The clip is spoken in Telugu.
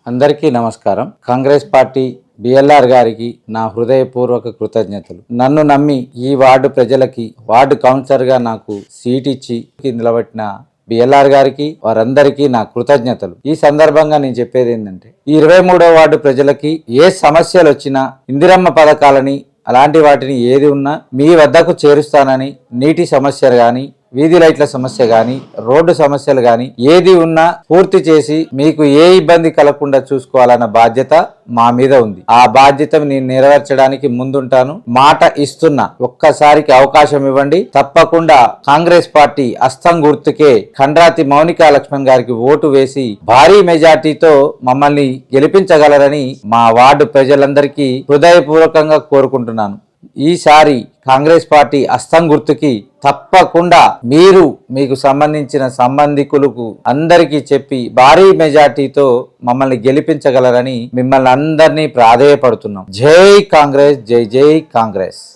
అందరికీ నమస్కారం. కాంగ్రెస్ పార్టీ బిఎల్ఆర్ గారికి నా హృదయపూర్వక కృతజ్ఞతలు. నన్ను నమ్మి ఈ వార్డు ప్రజలకి వార్డు కౌన్సిలర్గా నాకు సీట్ ఇచ్చి నిలబెట్టిన బిఎల్ఆర్ గారికి వారందరికీ నా కృతజ్ఞతలు. ఈ సందర్భంగా నేను చెప్పేది ఏంటంటే, ఈ 23వ వార్డు ప్రజలకి ఏ సమస్యలు వచ్చినా ఇందిరమ్మ పథకాలని అలాంటి వాటిని ఏది ఉన్నా మీ వద్దకు చేరుస్తానని, నీటి సమస్యలు కానీ, వీధి లైట్ల సమస్య గాని, రోడ్డు సమస్యలు గాని ఏది ఉన్నా పూర్తి చేసి మీకు ఏ ఇబ్బంది కలగకుండా చూసుకోవాలన్న బాధ్యత మా మీద ఉంది. ఆ బాధ్యత నేను నెరవేర్చడానికి ముందుంటాను. మాట ఇస్తున్నా, ఒక్కసారికి అవకాశం ఇవ్వండి. తప్పకుండా కాంగ్రెస్ పార్టీ అస్తం గుర్తుకే ఖండ్రాతి మౌనికా లక్ష్మణ్ గారికి ఓటు వేసి భారీ మెజార్టీతో మమ్మల్ని గెలిపించగలరని మా వార్డు ప్రజలందరికీ హృదయపూర్వకంగా కోరుకుంటున్నాను. ఈసారి కాంగ్రెస్ పార్టీ అస్తం గుర్తుకి తప్పకుండా మీకు సంబంధించిన సంబంధికులకు అందరికీ చెప్పి భారీ మెజార్టీతో మమ్మల్ని గెలిపించగలరని మిమ్మల్ని అందరినీ ప్రాధేయపడుతున్నాం. జై కాంగ్రెస్, జై జై కాంగ్రెస్.